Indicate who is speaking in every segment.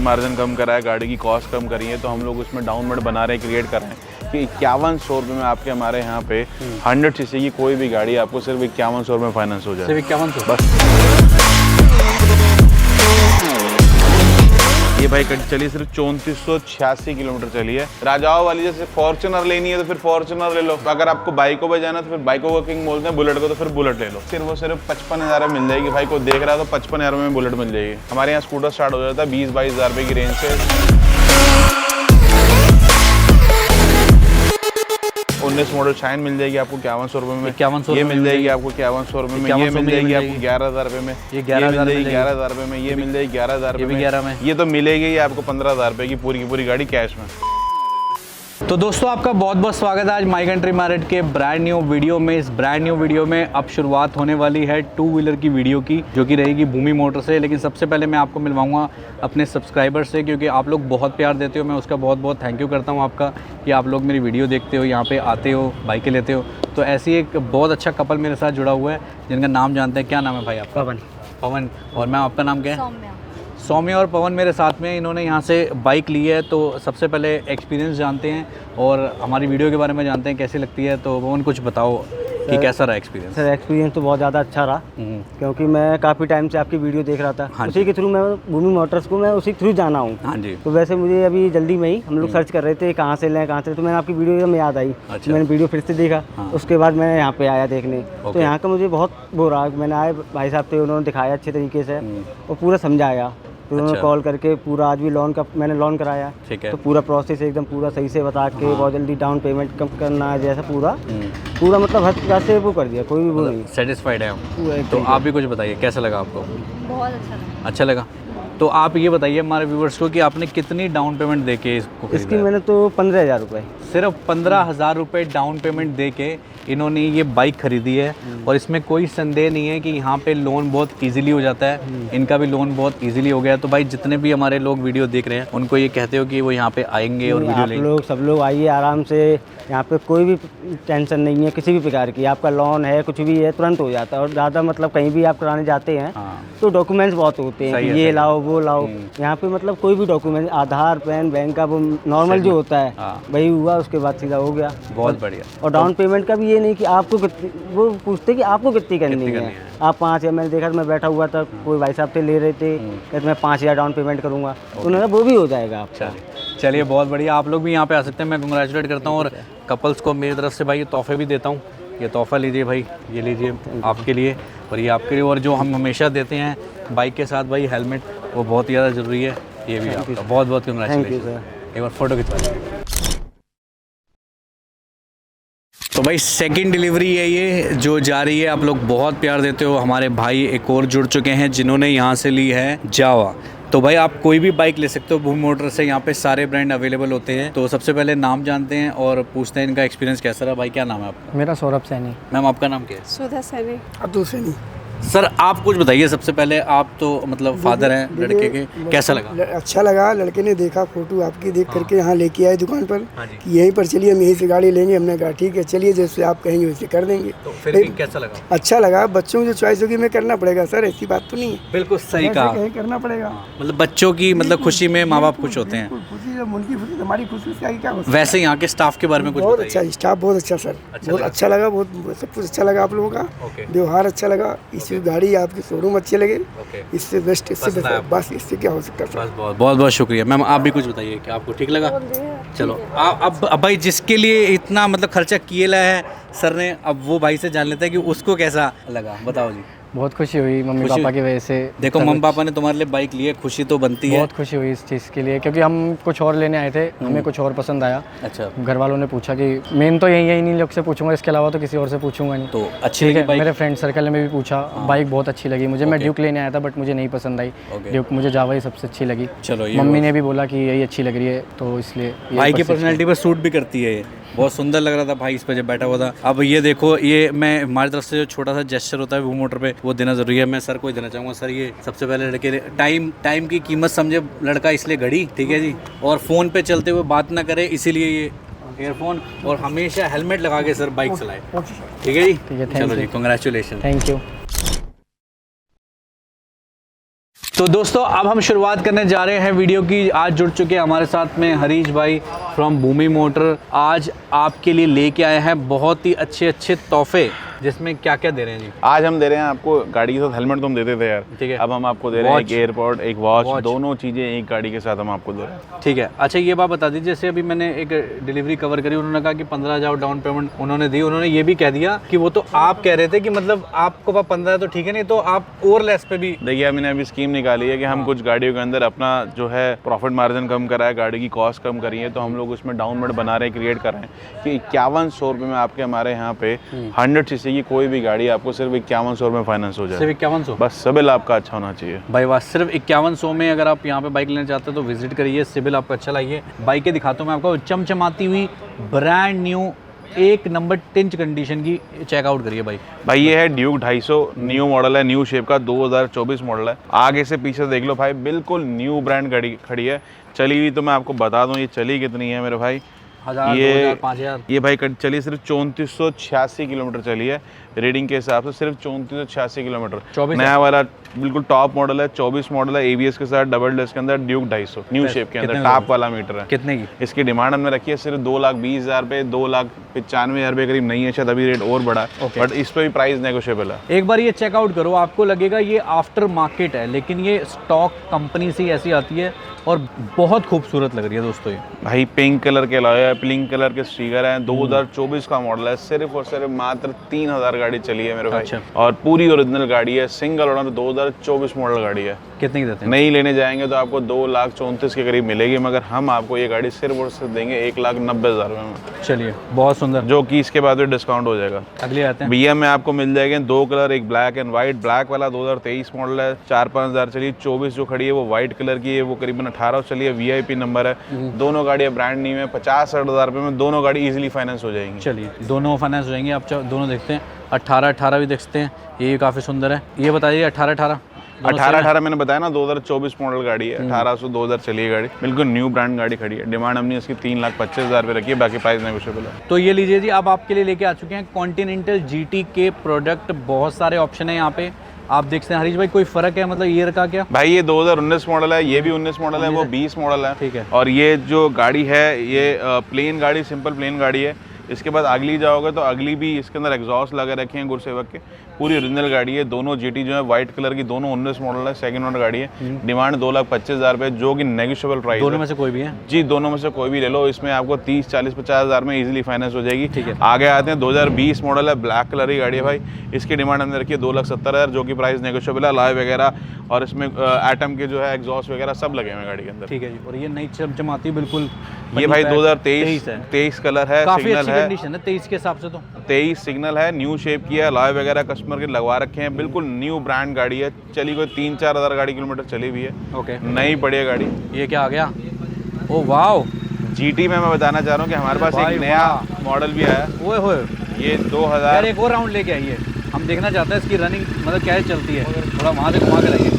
Speaker 1: Profit margin कम करा है, गाड़ी की कॉस्ट कम करी है, तो हम लोग उसमें डाउन पेमेंट बना रहे हैं, क्रिएट कर रहे हैं कि 5100 में आपके हमारे यहाँ पे 100 सीसी की कोई भी गाड़ी आपको सिर्फ 5100 में फाइनेंस हो जाए।
Speaker 2: सिर्फ 5100
Speaker 1: बस। ये बाइक चली सिर्फ 3486 किलोमीटर चली है। राजाओं वाली जैसे फॉर्च्यूनर लेनी है तो फिर फॉर्च्यूनर ले लो, अगर आपको बाइकों पे जाना है तो फिर बाइकों का किंग बोलते हैं, बुलेट को तो फिर बुलेट ले लो। सिर्फ वो सिर्फ 55,000 में मिल जाएगी। भाई को देख रहा है तो 55,000 में बुलेट मिल जाएगी। हमारे यहाँ स्कूटर स्टार्ट हो जाता है 20-22 हज़ार रुपये की रेंज से। 19 मॉडल शाइन मिल जाएगी आपको 5100 रुपये में।
Speaker 2: 5100
Speaker 1: ये मिल जाएगी आपको 5100 रुपये में। ये मिल जाएगी आपको 11,000 रुपये में।
Speaker 2: ये 11,000
Speaker 1: रुपये में। ये मिल जाएगी 11,000 रुपये में।
Speaker 2: 11 में
Speaker 1: ये तो मिलेगी आपको 15,000 रुपये की पूरी गाड़ी कैश में।
Speaker 2: तो दोस्तों आपका बहुत बहुत स्वागत है आज माई कंट्री मार्केट के ब्रांड न्यू वीडियो में। इस ब्रांड न्यू वीडियो में अब शुरुआत होने वाली है 2 व्हीलर की वीडियो की, जो कि रहेगी भूमि मोटर से। लेकिन सबसे पहले मैं आपको मिलवाऊंगा अपने सब्सक्राइबर से, क्योंकि आप लोग बहुत प्यार देते हो। मैं उसका बहुत बहुत थैंक यू करता हूं आपका कि आप लोग मेरी वीडियो देखते हो, यहाँ पे आते हो, बाइकें लेते हो। तो ऐसी एक बहुत अच्छा कपल मेरे साथ जुड़ा हुआ है जिनका नाम जानते हैं। क्या नाम है भाई आपका? पवन। और मैम आपका नाम क्या है? सौम्या और पवन मेरे साथ में। इन्होंने यहाँ से बाइक ली है, तो सबसे पहले एक्सपीरियंस जानते हैं और हमारी वीडियो के बारे में जानते हैं कैसी लगती है। तो पवन कुछ बताओ कि कैसा रहा एक्सपीरियंस?
Speaker 3: सर एक्सपीरियंस तो बहुत ज़्यादा अच्छा रहा, क्योंकि मैं काफ़ी टाइम से आपकी वीडियो देख रहा था।
Speaker 2: हाँ
Speaker 3: उसी के थ्रू मैं भूमि मोटर्स को मैं उसी थ्रू जाना हूँ।
Speaker 2: हाँ जी।
Speaker 3: तो वैसे मुझे अभी जल्दी में ही हम लोग सर्च कर रहे थे कहाँ से लें कहाँ से, तो मैंने आपकी वीडियो में याद आई।
Speaker 2: अच्छा।
Speaker 3: मैंने वीडियो फिर से देखा।
Speaker 2: हाँ।
Speaker 3: उसके बाद मैं यहाँ पे आया देखने। तो यहाँ का मुझे बहुत वो रहा। मैंने आए भाई साहब थे, उन्होंने दिखाया अच्छे तरीके से और पूरा समझाया। तो उन्होंने कॉल करके पूरा आज भी लोन का मैंने लोन कराया।
Speaker 2: ठीक है।
Speaker 3: तो पूरा प्रोसेस एकदम पूरा सही से बता के बहुत जल्दी डाउन पेमेंट कम करना है जैसा पूरा मतलब हर प्रकार से वो कर दिया, कोई भी वो नहीं।
Speaker 2: सेटिस्फाइड है हम।
Speaker 3: पूरा
Speaker 2: तो आप भी कुछ बताइए कैसा लगा आपको?
Speaker 4: बहुत अच्छा लगा।
Speaker 2: अच्छा लगा। तो आप ये बताइए हमारे व्यूवर्स को कि आपने कितनी डाउन पेमेंट दे के इसको खरीदा?
Speaker 3: इसकी मैंने तो 15,000 रुपये।
Speaker 2: सिर्फ 15,000 रुपये डाउन पेमेंट दे के इन्होंने ये बाइक खरीदी है। और इसमें कोई संदेह नहीं है कि यहाँ पे लोन बहुत इजीली हो जाता है। इनका भी लोन बहुत इजीली हो गया। तो भाई जितने भी हमारे लोग वीडियो देख रहे हैं उनको ये कहते हो कि वो यहाँ पे आएंगे और वीडियो लेंगे।
Speaker 3: लोग सब लोग आइए आराम से, यहाँ पे कोई भी टेंशन नहीं है किसी भी प्रकार की। आपका लोन है कुछ भी है तुरंत हो जाता है। और ज़्यादा मतलब कहीं भी आप कराने जाते हैं तो डॉक्यूमेंट्स बहुत होते हैं, ये लाओ वो लाओ। यहाँ पे मतलब कोई भी डॉक्यूमेंट, आधार पैन बैंक का वो नॉर्मल जो होता है वही हुआ, उसके बाद सीधा हो गया।
Speaker 2: बहुत बढ़िया।
Speaker 3: और डाउन पेमेंट का भी ये नहीं कि आपको वो पूछते कि आपको कितनी करनी है। आप 5,000, मैंने देखा मैं बैठा हुआ था, कोई भाई साहब थे ले रहे थे, कहते मैं 5,000 डाउन पेमेंट करूँगा। तो उन्होंने वो भी हो जाएगा आपका।
Speaker 2: चलिए बहुत बढ़िया। आप लोग भी यहाँ पे आ सकते हैं। मैं कंग्रेचुलेट करता हूँ और कपल्स को मेरी तरफ से भाई ये तोहफे भी देता हूँ। ये तोहफा लीजिए भाई, ये लीजिए आपके लिए और ये आपके लिए। और जो हम हमेशा देते हैं बाइक के साथ भाई हेलमेट, वो बहुत ही ज़्यादा ज़रूरी है। ये भी आपका बहुत बहुत कंग्रेचुलेशन। एक बार फोटो खिंचवा। तो भाई सेकंड डिलीवरी है ये जो जा रही है। आप लोग बहुत प्यार देते हो। हमारे भाई एक और जुड़ चुके हैं जिन्होंने यहाँ से ली है जावा। तो भाई आप कोई भी बाइक ले सकते हो भूमि मोटर से। यहाँ पे सारे ब्रांड अवेलेबल होते हैं। तो सबसे पहले नाम जानते हैं और पूछते हैं इनका एक्सपीरियंस कैसा रहा। भाई क्या नाम है आपका?
Speaker 3: मेरा सौरभ सैनी।
Speaker 2: मैम आपका नाम क्या है?
Speaker 4: सुधा सैनी।
Speaker 3: अब्दुल सैनी।
Speaker 2: सर आप कुछ बताइए सबसे पहले। आप तो मतलब फादर हैं लड़के के, कैसा लगा?
Speaker 5: अच्छा लगा। लड़के ने देखा फोटो आपकी देख करके यहाँ लेके आए दुकान पर।
Speaker 2: हाँ जी।
Speaker 5: कि यहीं पर चलिए हम यहीं से गाड़ी लेंगे। हमने कहा ठीक है चलिए, जैसे आप कहेंगे वैसे कर देंगे।
Speaker 2: तो फिर भी कैसा लगा?
Speaker 5: अच्छा लगा। बच्चों की जो चॉइस होगी मैं करना पड़ेगा सर, ऐसी बात तो नहीं है।
Speaker 2: बिल्कुल सही कहा।
Speaker 5: कहीं करना पड़ेगा।
Speaker 2: मतलब बच्चों की मतलब खुशी में माँ बाप खुश होते हैं।
Speaker 5: खुशी जब उनकी खुशी हमारी खुशी से आगे क्या हो सकता है।
Speaker 2: वैसे यहाँ के स्टाफ के बारे में कुछ
Speaker 5: बहुत
Speaker 2: बताइए।
Speaker 5: अच्छा स्टाफ, बहुत अच्छा सर। बहुत अच्छा लगा, बहुत सब कुछ अच्छा लगा आप लोगों का। व्यवहार अच्छा लगा। इस गाड़ी आपकी शोरूम अच्छे लगे। इससे बेस्ट, इससे बस इससे क्या हो सकता है।
Speaker 2: बस बहुत बहुत शुक्रिया। मैम आप भी कुछ बताइए कि आपको ठीक लगा? चलो अब भाई जिसके लिए इतना मतलब खर्चा किए ला है सर ने, अब वो भाई से जान लेते हैं कि उसको कैसा लगा। बताओ जी।
Speaker 3: बहुत खुशी हुई मम्मी पापा की वजह से।
Speaker 2: देखो मम्मी पापा ने तुम्हारे लिए बाइक ली है, खुशी तो बनती है।
Speaker 3: बहुत खुशी हुई इस चीज़ के लिए, क्योंकि हम कुछ और लेने आए थे, हमें कुछ और पसंद आया।
Speaker 2: अच्छा।
Speaker 3: घर वालों ने पूछा कि मेन तो यही है, इन्हीं लोग से पूछूंगा, इसके अलावा तो किसी और से पूछूंगा नहीं।
Speaker 2: तो अच्छी लगी बाइक?
Speaker 3: मेरे फ्रेंड सर्कल में भी पूछा, बाइक बहुत अच्छी लगी मुझे। मैं ड्यूक लेने आया था बट मुझे नहीं पसंद आई ड्यूक, मुझे जावा ही सबसे अच्छी लगी।
Speaker 2: चलो
Speaker 3: मम्मी ने भी बोला कि यही अच्छी लग रही है, तो इसलिए
Speaker 2: भाई की पर्सनैलिटी पर सूट भी करती है। बहुत सुंदर लग रहा था भाई इस पर जब बैठा हुआ था। अब ये देखो, ये मैं हमारी तरफ से जो छोटा सा जेस्चर होता है वो मोटर पे वो देना जरूरी है। मैं सर को ही देना चाहूँगा। सर ये सबसे पहले लड़के टाइम की कीमत समझे लड़का, इसलिए घड़ी, ठीक है जी। और फ़ोन पे चलते हुए बात ना करे, इसीलिए ये ईयरफोन, और हमेशा हेलमेट लगा के सर बाइक चलाए। ठीक है जी।
Speaker 3: ठीक है,
Speaker 2: चलो जी, कंग्रेचुलेशन।
Speaker 3: Thank you.
Speaker 2: तो दोस्तों अब हम शुरुआत करने जा रहे हैं वीडियो की। आज जुड़ चुके हैं हमारे साथ में हरीश भाई फ्रॉम भूमि मोटर। आज आपके लिए लेके आए हैं बहुत ही अच्छे अच्छे तोहफे, जिसमें क्या क्या दे रहे हैं जी?
Speaker 1: आज हम दे रहे हैं आपको, गाड़ी के साथ हेलमेट तो हम देते थे यार, ठीक है, अब हम आपको दे रहे हैं एक एयरपोर्ट, एक वॉच, दोनों चीज़ें एक गाड़ी के साथ हम आपको दे रहे हैं।
Speaker 2: ठीक है। अच्छा ये बात बता दीजिए, जैसे अभी मैंने एक डिलीवरी कवर करी, उन्होंने कहा कि 15,000 डाउन पेमेंट उन्होंने दी। उन्होंने ये भी कह दिया कि वो तो आप कह रहे थे कि मतलब आपको 15 तो ठीक है, नहीं तो आप और लेस पे भी।
Speaker 1: देखिए मैंने अभी स्कीम निकाली है कि हम कुछ गाड़ियों के अंदर अपना जो है प्रॉफिट मार्जिन कम करा है, गाड़ी की कॉस्ट कम करी है, तो हम लोग उसमें डाउन पेमेंट बना रहे हैं, क्रिएट कर रहे हैं कि 5100 रुपये में आपके हमारे यहाँ पे 100 सीसी की कोई भी गाड़ी आपको सिर्फ 5100 में फाइनेंस हो जाए।
Speaker 2: सिर्फ 5100?
Speaker 1: बस सिविल आपका अच्छा होना चाहिए
Speaker 2: भाई वाह, सिर्फ 5100 में अगर आप यहाँ पे बाइक लेना चाहते हो तो विजिट करिए, सिविल आपका अच्छा लाइए। बाइकें दिखाता हूँ मैं आपको, चमचमाती हुई ब्रांड न्यू एक नंबर टिंच कंडीशन की, चेकआउट करिए भाई।
Speaker 1: ये है ड्यूक 250 न्यू मॉडल है, न्यू शेप का 2024 मॉडल है। आगे से पीछे देख लो भाई, बिल्कुल न्यू ब्रांड गाड़ी खड़ी है। चली हुई तो मैं आपको बता दूं ये चली कितनी है मेरे भाई,
Speaker 2: 1000, 2000, 5000
Speaker 1: ये भाई चली सिर्फ 3486 किलोमीटर चली है। रीडिंग के हिसाब से सिर्फ 3486 किलोमीटर। नया वाला बिल्कुल टॉप मॉडल है, 24 मॉडल है, ABS के साथ, डबल डिस्क के अंदर, ड्यूक 250 न्यू शेप के अंदर, टॉप वाला मीटर है।
Speaker 2: कितने की
Speaker 1: इसकी डिमांड हमने रखी है सिर्फ 2,20,000 रुपये, 2,95,000 रुपये करीब नहीं है, शायद अभी रेट और बढ़ा है, बट इस पर भी प्राइस नेगोशिएबल है।
Speaker 2: एक बार ये चेकआउट करो, आपको लगेगा ये आफ्टर मार्केट है, लेकिन ये स्टॉक कंपनी से ऐसी आती है और बहुत खूबसूरत लग रही है दोस्तों। ये
Speaker 1: भाई पिंक कलर के अलावा है, पिंक कलर के स्टिकर हैं, 2024 का मॉडल है, सिर्फ और सिर्फ मात्र 3000 गाड़ी चली है मेरे भाई।
Speaker 2: अच्छा। और
Speaker 1: पूरी ओरिजिनल गाड़ी है, सिंगल ओनर, 2024 मॉडल गाड़ी है।
Speaker 2: कितने की देते हैं?
Speaker 1: नहीं लेने जाएंगे तो आपको 2,34,000 के करीब मिलेगी, मगर हम आपको ये गाड़ी सिर्फ और सिर्फ देंगे 1,90,000 रुपये में।
Speaker 2: चलिए बहुत सुंदर,
Speaker 1: जो कि इसके बाद भी डिस्काउंट हो जाएगा।
Speaker 2: अगले आते हैं।
Speaker 1: BM में आपको मिल जाएंगे 2 कलर, एक ब्लैक एंड व्हाइट। ब्लैक वाला 2023 मॉडल है, 4-5 चलिए। 24 जो खड़ी है वो व्हाइट कलर की है, वो करीबन 18 चली है, VIP नंबर है। दोनों गाड़ियाँ ब्रांड न्यू है, 50-60 रुपये में दोनों गाड़ी इजीली फाइनेंस हो जाएंगी।
Speaker 2: चलिए दोनों फाइनेंस हो जाएंगे। आप दोनों देखते हैं, 18 भी देखते हैं, ये काफ़ी सुंदर है। ये बताइए 18
Speaker 1: मैंने बताया ना, 2024 मॉडल गाड़ी है, 1800 2000 चली है गाड़ी, बिल्कुल न्यू ब्रांड गाड़ी खड़ी है। डिमांड हमने इसकी 3,25,000 रुपये रखी है, बाकी प्राइस नेगोशिएबल है।
Speaker 2: तो ये लीजिए जी, अब आपके लिए लेके आ चुके हैं कॉन्टिनेंटल GT के प्रोडक्ट। बहुत सारे ऑप्शन है यहाँ पे, आप देख सकते हैं। हरीश भाई कोई फ़र्क है मतलब ये रखा क्या?
Speaker 1: भाई ये 2019 मॉडल है, ये भी 19 मॉडल है, वो 20 मॉडल है,
Speaker 2: ठीक है।
Speaker 1: और ये जो गाड़ी है ये प्लेन गाड़ी, सिंपल प्लेन गाड़ी है। इसके बाद अगली जाओगे तो अगली भी इसके अंदर एग्जॉस्ट लगे रखे हैं गुरसेवक के, पूरी ओरिजिनल गाड़ी है। दोनों GT जो है व्हाइट कलर की, दोनों 19 मॉडल है, सेकंड ओनर गाड़ी है। डिमांड 2,25,000 रुपये, जो कि नेगोशिएबल प्राइस है।
Speaker 2: दोनों में से कोई भी है
Speaker 1: जी, दोनों में से कोई भी ले लो, इसमें आपको 30-40-50,000 में इजीली फाइनेंस हो जाएगी।
Speaker 2: ठीक है।
Speaker 1: आगे आते हैं, 2020 मॉडल है, ब्लैक कलर की गाड़ी है भाई। इसकी डिमांड हमने रखी है 2,70,000, जो कि प्राइस नेगोशिएबल है। लॉय वगैरह और इसमें एटम के जो है एग्जॉस्ट वगैरह सब लगे हुए हैं गाड़ी के अंदर।
Speaker 2: ठीक है जी। और ये नई चमचमाती बिल्कुल,
Speaker 1: ये भाई 2023 कलर है,
Speaker 2: काफी
Speaker 1: सिग्नल
Speaker 2: अच्छी
Speaker 1: है,
Speaker 2: कंडीशन है 23 के हिसाब से। तो
Speaker 1: 23 सिग्नल है, न्यू शेप की है, लॉय वगैरह कस्टमर के लगवा रखे हैं, बिल्कुल न्यू ब्रांड गाड़ी है। चली कोई 3-4 हज़ार गाड़ी किलोमीटर चली हुई है।
Speaker 2: ओके,
Speaker 1: नई बढ़िया गाड़ी।
Speaker 2: ये क्या आ गया? ओ वाओ,
Speaker 1: GT में मैं बताना चाह रहा हूँ कि हमारे पास एक नया मॉडल भी आया।
Speaker 2: ओए होए,
Speaker 1: ये 2000,
Speaker 2: एक और राउंड लेके आइए, हम देखना चाहते हैं इसकी रनिंग मतलब क्या चलती है। थोड़ा वहाँ से घुमा के लाइए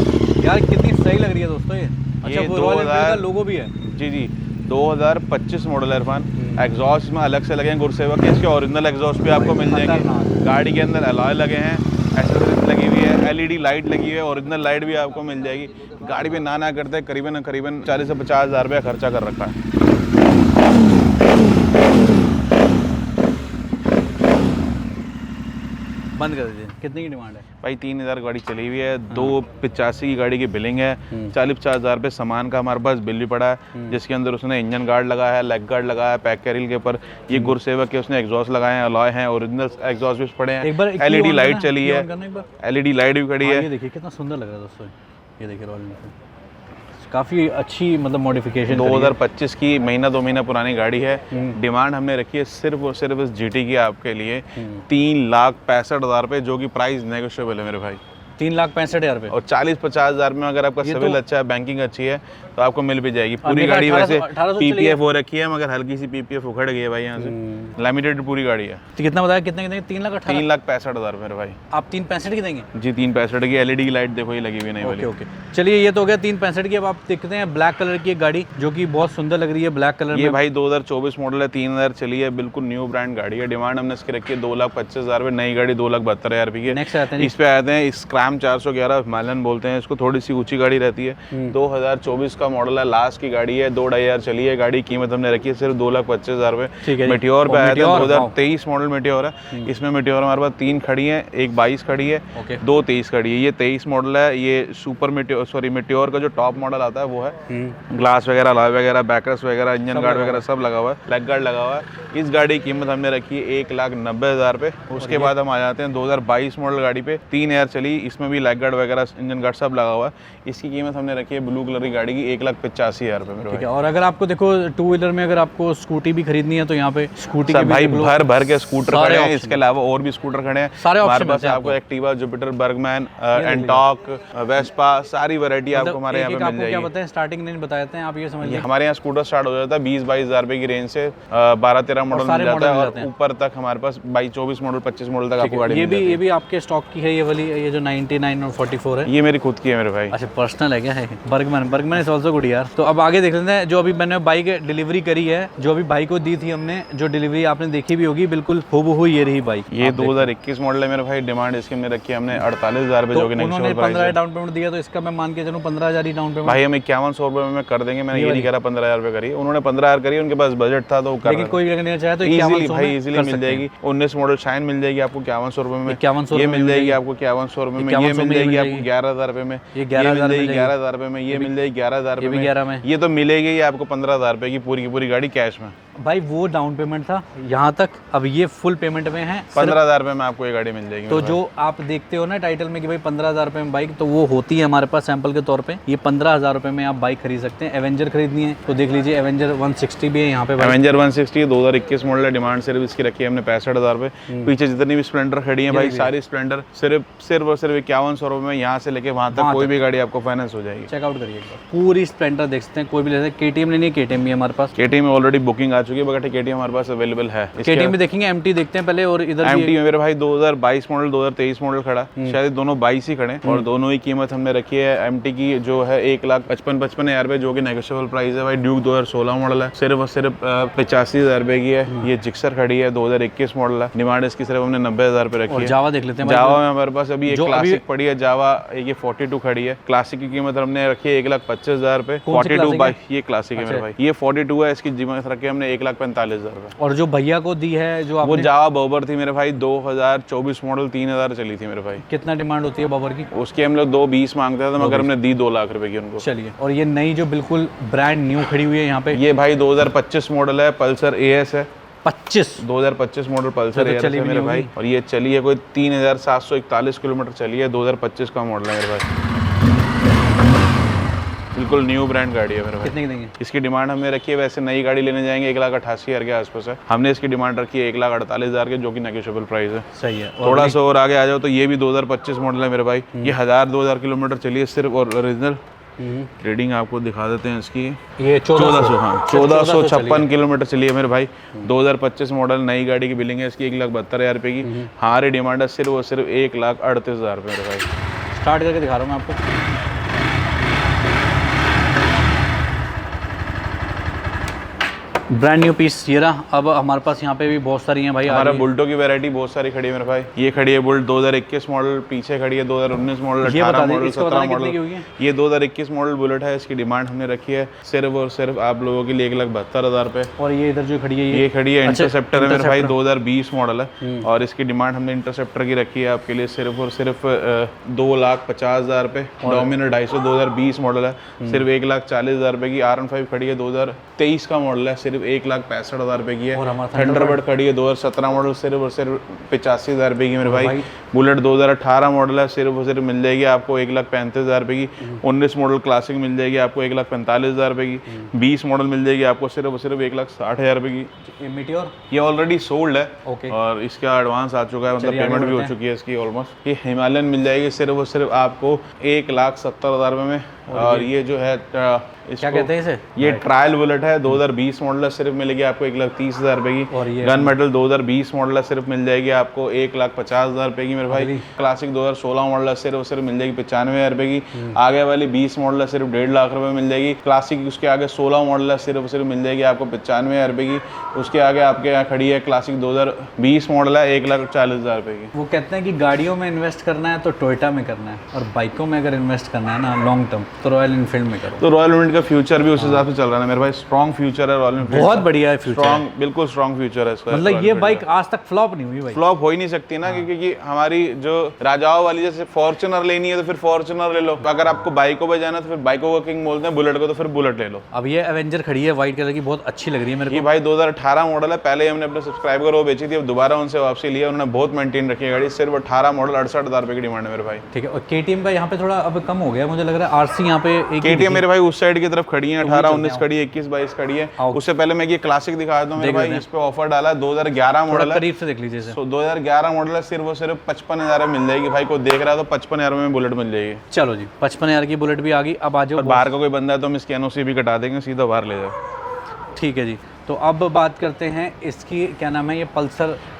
Speaker 2: यार, कितनी सही लग रही है दोस्तों ये। अच्छा, वो रॉयल एनफील्ड का लोगो भी है।
Speaker 1: जी 2025 मॉडल है इरफान। एग्जॉस्ट में अलग से लगे हैं गुरसेवक के, इसके ओरिजिनल एग्जॉस्ट भी आपको मिल जाएंगे। गाड़ी के अंदर अलॉय लगे हैं, एसेसरीज लगी हुई है, LED लाइट लगी हुई है, ओरिजिनल लाइट भी आपको मिल जाएगी। गाड़ी पे ना करते करीबन 40 से 50,000 रुपया खर्चा कर रखा है।
Speaker 2: बंद कर दीजिए। कितने की डिमांड है
Speaker 1: भाई? 3,000 गाड़ी चली हुई है, 285 की गाड़ी की बिलिंग है, 40-50,000 रुपये सामान का हमारे पास बिल भी पड़ा है, जिसके अंदर उसने इंजन गार्ड लगाया है, लेग गार्ड लगाया है, पैक कैरियल के ऊपर ये गुरसेवक के उसने एग्जॉस्ट लगाए हैं, अलॉय हैं, ओरिजिनल एग्जॉस्ट भी पड़े हैं, LED लाइट चली है, LED लाइट भी खड़ी है।
Speaker 2: ये देखिए कितना सुंदर लग रहा है दोस्तों, ये देखिए रॉयल एनफील्ड काफ़ी अच्छी मतलब मॉडिफिकेशन
Speaker 1: 2025 की महीना 2 महीना पुरानी गाड़ी है। डिमांड हमने रखी है सिर्फ और सिर्फ इस GT की आपके लिए 3,65,000 रुपये, जो कि प्राइस नेगोशिएबल है मेरे भाई।
Speaker 2: 3,65,000 रुपये।
Speaker 1: और 40-50,000 में अगर आपका सिविल अच्छा है, बैंकिंग अच्छी है, तो आपको मिल भी जाएगी। पूरी गाड़ी वैसे PPF हो रखी है, मगर हल्की सी PPF उखड़ गई है भाई यहाँ से। लिमिटेड पूरी गाड़ी है।
Speaker 2: तो कितना बताया, कितने देंगे?
Speaker 1: 3,65,000 मेरे भाई।
Speaker 2: आप 3,65 की देंगे?
Speaker 1: जी 3,65 की LED की लाइट देखो, ये लगी हुई नहीं वाली।
Speaker 2: ओके, चलिए ये तो हो गया 3,65 की। अब आप देखते हैं ब्लैक कलर की एक गाड़ी जो कि बहुत सुंदर लग रही है ब्लैक कलर में।
Speaker 1: ये भाई 2024 मॉडल है, 3,000 चली है, बिल्कुल न्यू ब्रांड गाड़ी है। डिमांड हमने इसकी रखी है 2,25,000 रुपये, नई गाड़ी 2,72,000 रुपये की।
Speaker 2: नेक्स्ट आते हैं,
Speaker 1: इस पे आते हैं स्क्रैम RAM 411 हिमालयन बोलते हैं इसको, थोड़ी सी ऊंची गाड़ी रहती है। 2024 का मॉडल है, लास्ट की गाड़ी है, 2-2.5 चली है गाड़ी। कीमत हमने रखी है सिर्फ 2,25,000 रुपये। मेटियोर पे आया था, 2023 मॉडल मेटियोर है। इसमें मेटियोर हमारे पास 3 खड़ी है, एक 22 खड़ी है, 2 23 खड़ी है। ये 23 मॉडल है। ये सुपर मेटियोर, सॉरी मेटियोर का जो टॉप मॉडल आता है वो है। ग्लास वगैरह, अलॉय वगैरह, बैकरेस्ट वगैरह, इंजन गार्ड वगैरह सब लगा हुआ है, लेग गार्ड लगा हुआ है। इस गाड़ी की कीमत हमने रखी है 1,90,000 रुपये। उसके बाद हम आ जाते हैं 2022 मॉडल गाड़ी पे, 3 एयर चली, इसमें भी लेग गार्ड वगैरह, इंजन गार्ड सब लगा हुआ है। इसकी कीमत हमने रखी है ब्लू कलर की गाड़ी की 1,85,000 रुपये।
Speaker 2: ठीक है। और अगर आपको देखो 2 व्हीलर में अगर आपको स्कूटी भी खरीदनी है तो यहाँ पे स्कूटी के
Speaker 1: भाई भर भर के स्कूटर खड़े हैं, इसके अलावा और भी स्कूटर खड़े हैं हमारे पास। आपको एक्टिवा, जुपिटर, बर्गमैन, एंटॉक, वेस्पा, सारी वैरायटी आपको हमारे यहाँ पे मिल जाएगी।
Speaker 2: क्या बताएं, स्टार्टिंग रेंज बताते हैं आप, ये समझ लीजिए
Speaker 1: हमारे यहाँ स्कूटर स्टार्ट हो जाता है 20-22 रुपए की रेंज से, 12-13 मॉडल मिल जाता है, और ऊपर तक हमारे पास 22-24 मॉडल, 25 मॉडल तक आपको गाड़ी मिल जाती है।
Speaker 2: ये भी आपके स्टॉक की है ये वाली, ये जो 99 और 44 है?
Speaker 1: ये मेरी खुद की है मेरे भाई।
Speaker 2: अच्छा, पर्सनल है क्या है? बर्गमैन इज ऑल्सो गुड यार। तो अब आगे देख लेते हैं। जो अभी मैंने बाइक डिलीवरी करी है, जो अभी भाई को दी थी हमने, जो डिलीवरी आपने देखी भी होगी, बिल्कुल हूबहू ये रही बाइक।
Speaker 1: ये 2021 मॉडल है मेरे भाई। डिमांड इसकी हमने रखी है हमने 48,000 रुपए, जो कि
Speaker 2: उन्होंने 15 डाउन पेमेंट दिया, तो इसका मैं मान के चलूं 15,000 ही डाउन पेमेंट।
Speaker 1: भाई हम 5100 रुपए में कर देंगे। मैंने ये नहीं करा 15,000 रुपए करी, उन्होंने 15,000 करी, उनके पास बजट था तो
Speaker 2: लेकिन कोई लेना चाहे तो
Speaker 1: इजीली भाई इजीली मिल जाएगी। 19 मॉडल शाइन मिल जाएगी आपको 5100 रुपए में।
Speaker 2: 5100
Speaker 1: ये मिल जाएगी आपको 5100 रुपए में। ये मिल जाएगी आपको 11,000 रुपए में। ये 11,000 रुपए में। ये मिल जाएगी 11,000 रुपए में। ये तो मिलेगी आपको 15,000 रुपए की पूरी गाड़ी कैश में।
Speaker 2: भाई वो डाउन पेमेंट था यहाँ तक, अब ये फुल पेमेंट में है।
Speaker 1: 15,000 रुपए में आपको ये गाड़ी मिल जाएगी।
Speaker 2: तो जो आप देखते हो ना टाइटल में कि भाई 15,000 रुपए में बाइक, तो वो होती है हमारे पास सैंपल के तौर पे। ये 15,000 रुपए में आप बाइक खरीद सकते हैं। एवेंजर खरीदनी है तो देख लीजिए, एवेंजर 160 भी है यहाँ पे।
Speaker 1: एवेंजर 160 2021 मॉडल है। डिमांड सिर्फ इसकी रखी है हमने 65,000 रुपए। पीछे जितनी भी स्प्लेंडर खड़ी है भाई, सारी स्प्लेंडर सिर्फ और सिर्फ 5100 रुपए में, यहाँ से लेके वहाँ तक कोई भी गाड़ी आपको फाइनेंस हो जाएगी।
Speaker 2: चेकआउट करिए एक बार, पूरी स्प्लेंडर देख सकते हैं। कोई भी ले सकते हैं। KTM लेनी है, KTM भी हमारे पास।
Speaker 1: KTM में ऑलरेडी बुकिंग आ चुकी है, बट KTM हमारे पास अवेलेबल है।
Speaker 2: KTM भी देखेंगे, MT देखते हैं पहले। और इधर
Speaker 1: MT में मेरे भाई 2022 मॉडल 2023 मॉडल खड़ा, शायद दोनों 22 ही खड़े, और दोनों ही कीमत हमने रखी है MT की जो है 1,55,000 रुपए, जो कि नेगोशिएबल प्राइस है भाई। ड्यूक 2016 मॉडल है, सिर्फ और सिर्फ 85,000 रुपए की है। ये जिक्सर खड़ी है, 2021 मॉडल है। डिमांड इसकी सिर्फ हमने 90,000 रुपए रखी है।
Speaker 2: जावा देख लेते हैं।
Speaker 1: जावा में हमारे पास अभी एक क्लासिक पड़ी है, जावा ये 42 खड़ी है। क्लासिक की कीमत हमने रखी है 1,25,000 रुपए। 42 बाइक ये क्लासिक है मेरे भाई। ये 42 है, इसकी कीमत रखी है हमने 1,45,000 रुपए।
Speaker 2: और जो भैया को दी है जो
Speaker 1: वो जावा बॉबर थी मेरे भाई, 2024 मॉडल 3,000 चली थी मेरे भाई।
Speaker 2: कितना डिमांड होती है बॉबर की?
Speaker 1: उसकी हम लोग 220 मांगते थे, मगर हमने दी 2 लाख रुपए की उनको।
Speaker 2: चलिए, और ये नई जो बिल्कुल ब्रांड न्यू खड़ी हुई है यहाँ पे,
Speaker 1: ये भाई 2025 मॉडल है, पल्सर AS है।
Speaker 2: 2025
Speaker 1: मॉडल पल्सर AS है मेरे भाई। और ये चली है कोई 3,741 किलोमीटर चली है, 2025 का मॉडल है मेरे भाई। बिल्कुल न्यू ब्रांड गाड़ी है मेरे भाई।
Speaker 2: कितने की देंगे?
Speaker 1: इसकी डिमांड हमने रखी है, वैसे नई गाड़ी लेने जाएंगे 1,88,000 के आसपास है। हमने इसकी डिमांड रखी है 1,48,000 के, जो कि नेगोशिएबल प्राइस है।
Speaker 2: सही है।
Speaker 1: थोड़ा सा और आगे आ जाओ तो ये भी 2025 मॉडल है मेरे भाई। ये 1,000-2,000 किलोमीटर चली है सिर्फ, और ओरिजिनल रीडिंग आपको दिखा देते हैं इसकी।
Speaker 2: ये 1400,
Speaker 1: हाँ 1456 किलोमीटर चली है मेरे भाई। 2025 मॉडल, नई गाड़ी की बिलिंग है इसकी 1,72,000 रुपये की। हमारी डिमांड है सिर्फ और सिर्फ 1,38,000 रुपये मेरे भाई।
Speaker 2: स्टार्ट करके दिखा रहा हूँ मैं आपको। ब्रांड न्यू पीस ये रहा। अब हमारे पास यहाँ पे भी बहुत सारी हैं भाई।
Speaker 1: हमारा बुल्टो की वैरायटी बहुत सारी खड़ी है मेरे भाई। ये खड़ी है बुल्ट 2021 मॉडल, पीछे खड़ी है 2019 मॉडल, 18 मॉडल, 17 मॉडल। ये 2021 मॉडल बुलेट है। इसकी डिमांड हमने रखी है सिर्फ और सिर्फ आप लोगों के लिए 1,72,000 रुपये।
Speaker 2: और ये इधर जो खड़ी है,
Speaker 1: ये खड़ी है इंटरसेप्टर है मेरे भाई, 2020 मॉडल है। और इसकी डिमांड हमने इंटरसेप्टर की रखी है आपके लिए सिर्फ और सिर्फ 2,50,000 रुपये। डोमिनर 250 2020 मॉडल है, सिर्फ 1,40,000 रुपये की। R15 खड़ी है 2023 का मॉडल है, सिर्फ 1,65,000 रुपये की है। थंडरबर्ड खड़ी है 2017 मॉडल, सिर्फ और सिर्फ 85,000 रुपये की मेरे भाई। बुलेट 2018 मॉडल है, सिर्फ और सिर्फ मिल जाएगी आपको 1,35,000 रुपये की। 19 मॉडल क्लासिक मिल जाएगी आपको 1,45,000 रुपये की। 20 मॉडल मिल जाएगी आपको सिर्फ और सिर्फ 1,60,000 रुपये की।
Speaker 2: मीटियोर
Speaker 1: ये ऑलरेडी सोल्ड है और इसका एडवांस आ चुका है, मतलब पेमेंट भी हो चुकी है इसकी ऑलमोस्ट। ये हिमालयन मिल जाएगी सिर्फ और सिर्फ आपको 1,70,000 रुपये में। और ये जो है
Speaker 2: क्या कहते हैं इसे?
Speaker 1: ये ट्रायल बुलेट है, 2020 मॉडल है, सिर्फ मिलेगी आपको 1,30,000 रुपए की।
Speaker 2: और ये
Speaker 1: गन मेटल 2020 मॉडल है, सिर्फ मिल जाएगी आपको 1,50,000 रुपए की मेरे भाई। क्लासिक 2016 मॉडल है, सिर्फ मिल जाएगी 95,000 रुपए की। आगे वाली 20 मॉडल है, सिर्फ 1.5 लाख रुपए मिल जाएगी। क्लासिक उसके आगे 16 मॉडल है, सिर्फ मिल जाएगी आपको 95,000 रुपए की। उसके आगे आपके यहाँ खड़ी है क्लासिक 2020 मॉडल है, 1,40,000 रुपए की।
Speaker 2: वो कहते हैं कि गाड़ियों में इन्वेस्ट करना है तो टोयोटा में करना है, और बाइकों में अगर इन्वेस्ट करना है ना लॉन्ग टर्म तो रॉयल एनफील्ड में करो।
Speaker 1: तो रॉयल एनफील्ड का फ्यूचर भी उस हिसाब से चल रहा है मेरे भाई। स्ट्रॉन्ग फ्यूचर है रॉयल एनफील्ड,
Speaker 2: बहुत बढ़िया है फ्यूचर,
Speaker 1: स्ट्रॉन्ग, बिल्कुल स्ट्रॉन्ग फ्यूचर है इसका।
Speaker 2: मतलब ये बाइक आज तक फ्लॉप नहीं हुई भाई।
Speaker 1: फ्लॉप हो ही नहीं सकती ना, क्योंकि हमारी जो राजाओं वाली जैसे फॉर्च्यूनर लेनी है तो फिर फॉर्च्यूनर ले लो, अगर आपको बाइकों पे जाना तो फिर बाइकों का किंग बोलते हैं, बुलेट को तो फिर बुलेट ले लो।
Speaker 2: अब ये एवेंजर खड़ी है व्हाइट कलर की, बहुत अच्छी लग रही है मेरे को।
Speaker 1: ये भाई 2018 मॉडल है, पहले हमने अपने सब्सक्राइबर को बेची थी, अब दोबारा उनसे वापसी लिया, उन्होंने बहुत मेंटेन रखी है गाड़ी। सिर्फ 18 मॉडल 68,000 रुपए की डिमांड है मेरे भाई।
Speaker 2: ठीक है, और केटीएम का यहाँ पे थोड़ा अब कम हो गया मुझे लग रहा है। आरसी यहाँ पे एक
Speaker 1: केटीएम मेरे भाई उस साइड की तरफ खड़ी है, 18, 19 खड़ी है, 21, 22 खड़ी है। उससे पहले मैं ये क्लासिक दिखा दूं मेरे भाई, इस पे ऑफर डाला है, 2011 मॉडल है,
Speaker 2: करीब से देख लीजिए।
Speaker 1: 2011 मॉडल है, सिर्फ 55,000 में मिल जाएगी भाई। को देख रहा है तो 55,000 में बुलेट मिल जाएगी।
Speaker 2: चलो जी, 55,000 की बुलेट भी आ गई। अब आ जाओ,
Speaker 1: बाहर का कोई बंदा है तो हम इसकी एनओसी भी कटा देंगे, सीधा बाहर ले जाओ।
Speaker 2: ठीक है जी। तो अब बात करते हैं इसकी, क्या नाम है, ये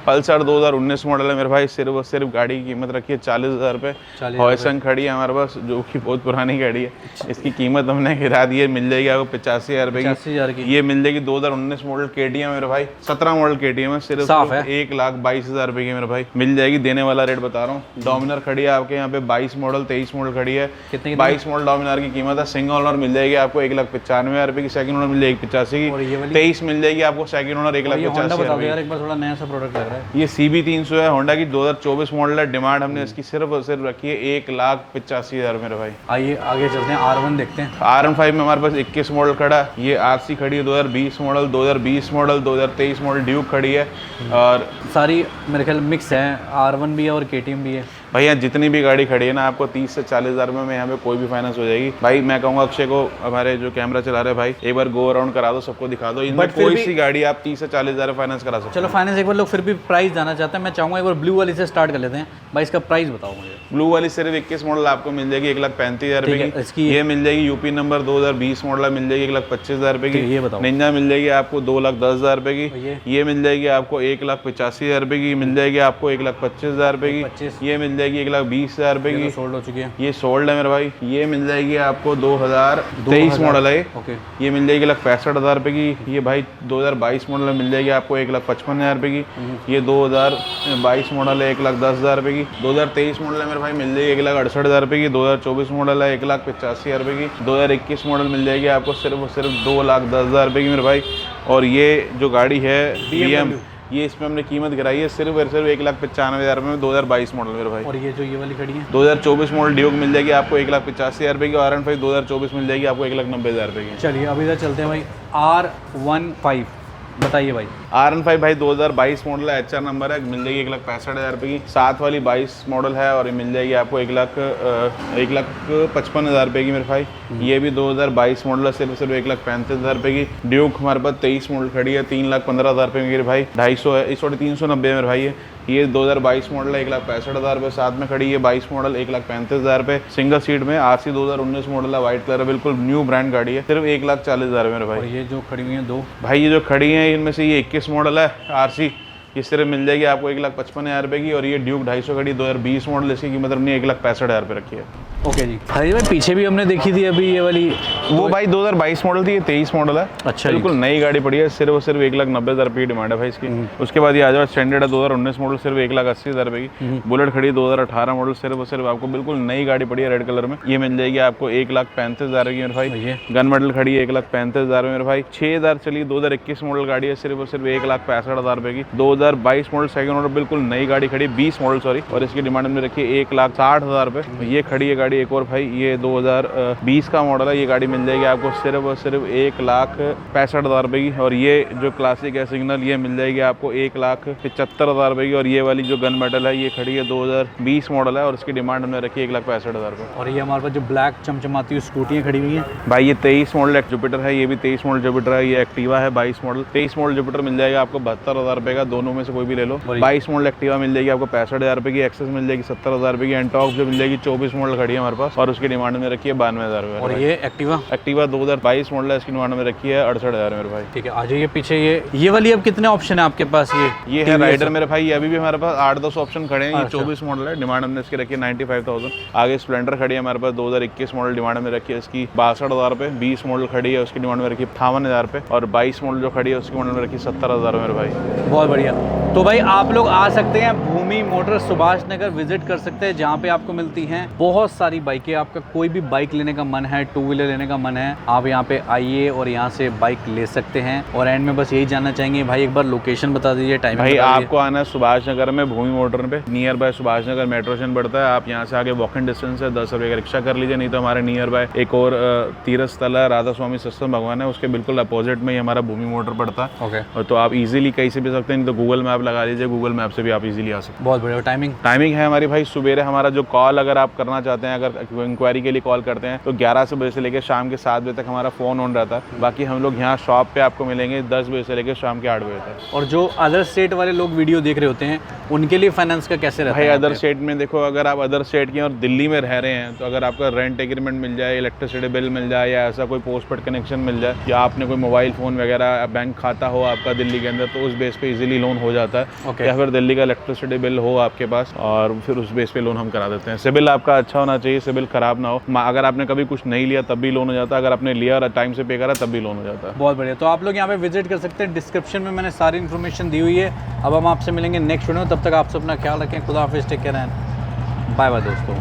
Speaker 2: पल्सर
Speaker 1: 2019 मॉडल है मेरे भाई। सिर्फ गाड़ी की कीमत रखी है 40,000 रुपये। हॉयसन खड़ी है हमारे पास, जो कि बहुत पुरानी गाड़ी है। इसकी कीमत हमने गिरा दी है, मिल जाएगी आपको 85,000 रुपये की।
Speaker 2: 85,000 की
Speaker 1: ये मिल जाएगी 2019 मॉडल केटीएम मेरे भाई, 17 मॉडल केटीएम है, सिर्फ 1,22,000 रुपये की मेरे भाई मिल जाएगी। देने वाला रेट बता रहा हूँ। डोमिनर खड़ी है आपके यहाँ पे 22 मॉडल, 23 मॉडल खड़ी है।
Speaker 2: कितनी?
Speaker 1: 22 मॉडल डोमिनर की कीमत है। सिंगल ओनर मिल जाएगी आपको 1,95,000 रुपये की। सेकंड ओनर मिल जाएगी 85 की। 23 मिल जाएगी आपको सेकंड ओनर 1,85,000
Speaker 2: यार, एक बार थोड़ा नया सा प्रोडक्ट लग रहा है।
Speaker 1: ये CB 300 है, होंडा की 2024 मॉडल है। डिमांड हमने इसकी सिर्फ और सिर्फ रखी है 1,85,000 मेरे भाई।
Speaker 2: आइए आगे चलते हैं, R1 देखते हैं।
Speaker 1: R15 में हमारे पास 21 मॉडल खड़ा है। ये RC खड़ी है 2020 मॉडल, 2020 मॉडल, 2023 मॉडल ड्यूक खड़ी है। और
Speaker 2: सारी मेरे ख्याल मिक्स है, R1 भी है और KTM भी है।
Speaker 1: भैया जितनी भी गाड़ी खड़ी है ना, आपको 30 से 40,000 रुपये में यहाँ पे कोई भी फाइनेंस हो जाएगी भाई। मैं कहूँगा अक्षय को, हमारे जो कैमरा चला रहे भाई, एक बार गो अराउंड करा दो, सबको दिखा दो, इनमें कोई सी गाड़ी आप 30 से 40,000 फाइनेंस करा सकते।
Speaker 2: चलो फाइनेंस एक बार लोग फिर भी प्राइस जाना चाहते हैं। मैं चाहूँगा एक बार ब्लू वाली से स्टार्ट कर लेते हैं भाई। इसका प्राइस बताओ मुझे।
Speaker 1: ब्लू वाली सिर्फ 21 मॉडल आपको मिल जाएगी 1,35,000 रुपये की।
Speaker 2: इसकी
Speaker 1: ये मिल जाएगी यूपी नंबर 2020 मॉडल मिल जाएगी 1,25,000 रुपये की।
Speaker 2: ये बताओ।
Speaker 1: निंजा मिल जाएगी आपको 2,10,000 रुपये की। ये मिल जाएगी आपको 1,85,000 रुपये की। मिल जाएगी आपको 1,25,000 रुपये की। ये मिल जाएगी 1,20,000 रुपये की।
Speaker 2: सोल्ड हो चुकी है,
Speaker 1: ये सोल्ड है मेरे भाई। ये मिल जाएगी आपको 2023 मॉडल है।
Speaker 2: ओके।
Speaker 1: ये मिल जाएगी 1,65,000 रुपये की। ये भाई 2022 मॉडल में मिल जाएगी आपको 1,55,000 रुपये की। ये 2022 मॉडल है 1,10,000 रुपये की। 2023 मॉडल है मेरे भाई, मिल जाएगी 1,68,000 रुपये की। 2024 मॉडल है 1,85,000 रुपये की। 2021 मॉडल मिल जाएगी आपको सिर्फ 2,10,000 रुपये की मेरे भाई। और ये जो गाड़ी है BM, ये इसमें हमने कीमत गिराई है सिर्फ और सिर्फ 1,95,000 में 2022 मॉडल मेरे भाई।
Speaker 2: और ये जो ये वाली खड़ी है
Speaker 1: 2024 मॉडल ड्यूक मिल जाएगी आपको 1,85,000 रुपये की। R15 2024 मिल जाएगी आपको 1,90,000 रुपये की।
Speaker 2: चलिए अभी इधर चलते हैं भाई। R15 बताइए भाई।
Speaker 1: R15 भाई 2022 मॉडल है, HR नंबर है, मिल जाएगी 1,65,000 रुपये की। 7 वाली 22 मॉडल है और ये मिल जाएगी आपको 1,55,000 रुपये की मेरे भाई। ये भी 2022 मॉडल है, सिर्फ 1,35,000 रुपये की। ड्यूक हमारे पास 23 मॉडल खड़ी है 3,15,000 रुपये की मेरे भाई। 250 है, इस 390 है मेरे भाई। ये 2022 मॉडल है 1,65,000 रुपये। साथ में खड़ी है 22 मॉडल 1,35,000 रुपये। सिंगल सीट में RC 2019 मॉडल है, व्हाइट कलर है, बिल्कुल न्यू ब्रांड गाड़ी है, सिर्फ 1,40,000 मेरे भाई।
Speaker 2: और ये जो खड़ी हुई है दो
Speaker 1: भाई, ये जो खड़ी हैं इनमें से ये 21 मॉडल है RC, ये सिर्फ मिल जाएगी आपको 1,55,000 रुपये की। और ये ड्यूक 250 खड़ी 2020 मॉडल, इसकी कीमत हमने 1,65,000 रुपये रखी है।
Speaker 2: ओके जी। हरी भाई पीछे भी हमने देखी थी अभी ये वाली,
Speaker 1: वो भाई 2022 मॉडल थी, ये 23 मॉडल है।
Speaker 2: अच्छा,
Speaker 1: बिल्कुल नई गाड़ी पड़ी है, सिर्फ और सिर्फ 1,90,000 रुपये की डिमांड है भाई इसकी। उसके बाद ये आ जाओ स्टैंडर्ड है 2019 मॉडल, सिर्फ 1,80,000 रुपये की। बुलेट खड़ी है 2018 मॉडल, सिर्फ और सिर्फ आपको बिल्कुल नई गाड़ी पड़ी है रेड कलर में, ये मिल जाएगी आपको 1,35,000 की मेरे भाई। गन मेडल खड़ी है 1,35,000 मेरे भाई। 6,000 चली 2021 मॉडल गाड़ी है, सिर्फ और सिर्फ 1,65,000 रुपये की। 2022 मॉडल सेकंड ऑनर, बिल्कुल नई गाड़ी खड़ी, 20 मॉडल सॉरी, और इसकी डिमांड हमने रखी है 1,60,000 रुपये। ये खड़ी है गाड़ी एक और भाई, ये 2020 का मॉडल है, ये गाड़ी मिल जाएगी आपको सिर्फ और सिर्फ 1,65,000 रुपये की। और ये जो क्लासिक है सिग्नल, ये मिल जाएगी आपको 1,75,000 रुपये की। और ये वाली जो गन मेडल है, ये खड़ी है 2020 मॉडल है और इसकी डिमांड हमने रखी है 1,65,000 रुपये।
Speaker 2: और ये हमारे पास जो ब्लैक चमचमाती हुई स्कूटियाँ खड़ी हुई हैं
Speaker 1: भाई, ये 23 मॉडल जुपिटर है, ये भी 23 मॉडल जुपिटर है। ये एक्टिवा है 22 मॉडल। 23 मॉडल जुपिटर मिल जाएगा आपको 72,000 रुपये का, दोनों में से कोई भी ले लो। 22 मॉडल एक्टिवा मिल जाएगी आपको 65,000 रुपये की। एक्सेस मिल जाएगी 70,000 रुपये की। एंटॉक जो मिल जाएगी 24 मॉडल खड़ी है हमारे पास और उसकी डिमांड में रखी है 92,000 रुपये।
Speaker 2: और ये एक्टिवा?
Speaker 1: एक्टिवा 2022 मॉडल है, इसकी डिमांड में रखी है 68,000 मेरे भाई।
Speaker 2: ठीक है, आ जाइए पीछे। ये वाली अब कितने ऑप्शन है आपके पास?
Speaker 1: ये है राइडर मेरे भाई, ये अभी भी हमारे पास 8-10 ऑप्शन खड़े हैं। ये 24 मॉडल है, डिमांड हमने इसकी रखी है 95,000। आगे स्प्लेंडर खड़ी है हमारे पास 2021 मॉडल, डिमांड में रखी है इसकी 62,000 रुपये। 20 मॉडल खड़ी है, उसकी डिमांड में रखी है 58,000 रुपये। और 22 मॉडल जो खड़ी है उसकी डिमांड में रखी है 70,000 मेरे भाई।
Speaker 2: बहुत बढ़िया। तो भाई आप लोग आ सकते हैं भूमि मोटर सुभाष नगर, विजिट कर सकते हैं, जहाँ पे आपको मिलती हैं बहुत सारी बाइकें। आपका कोई भी बाइक लेने का मन है, 2 व्हीलर लेने का मन है, आप यहाँ पे आइए और यहाँ से बाइक ले सकते हैं। और एंड में बस यही जानना चाहेंगे भाई, एक बार लोकेशन बता दीजिए, टाइम।
Speaker 1: भाई आपको आना है सुभाष नगर में, भूमि मोटर पे, near by Subhash Nagar metro station पड़ता है। आप यहाँ से आगे वॉकिंग डिस्टेंस है, 10 रुपये का रिक्शा कर लीजिए, नहीं तो हमारे नियर बाय एक और तीर्थ स्थल है, राधा स्वामी सत्संग भगवान है, उसके बिल्कुल अपोजिट में ही हमारा भूमि मोटर पड़ता है।
Speaker 2: ओके।
Speaker 1: तो आप इजीली कहीं से भी सकते हैं, नहीं तो गूगल मैप लगा लीजिए, गूगल मैप से भी आप इजीली आ सकते हैं।
Speaker 2: बहुत बढ़िया।
Speaker 1: टाइमिंग है हमारी भाई, सुबेरे हमारा जो कॉल अगर आप करना चाहते हैं, अगर इंक्वायरी के लिए कॉल करते हैं तो 11 बजे से लेकर शाम के 7 बजे तक हमारा फ़ोन ऑन रहता है। बाकी हम लोग यहाँ शॉप पे आपको मिलेंगे 10 बजे से लेकर शाम के 8 बजे तक।
Speaker 2: और जो अदर स्टेट वाले लोग वीडियो देख रहे होते हैं उनके लिए फाइनेंस का कैसे रहता है?
Speaker 1: भाई अदर स्टेट में देखो, अगर आप अदर स्टेट के और दिल्ली में रह रहे हैं तो अगर आपका रेंट एग्रीमेंट मिल जाए, इलेक्ट्रिसिटी बिल मिल जाए, या ऐसा कोई पोस्टपेड कनेक्शन मिल जाए, या आपने कोई मोबाइल फ़ोन वगैरह बैंक खाता हो आपका दिल्ली के अंदर, तो उस बेस पे इजीली लोन हो जाता है। या फिर दिल्ली का इलेक्ट्रिसिटी बिल हो आपके पास और फिर उस बेस पे लोन हम करा देते हैं। सिबिल आपका अच्छा होना चाहिए, सिबिल खराब ना हो। अगर आपने कभी कुछ नहीं लिया तब भी लोन हो जाता है, अगर आपने लिया और टाइम से पे करा तब भी लोन हो जाता है।
Speaker 2: बहुत बढ़िया। तो आप लोग यहाँ पे विजिट कर सकते हैं, डिस्क्रिप्शन में मैंने सारी इन्फॉर्मेशन दी हुई है। अब हम आपसे मिलेंगे नेक्स्ट वीडियो, तब तक आप सब अपना ख्याल रखें। खुदा हाफिज़, take care and bye bye दोस्तों।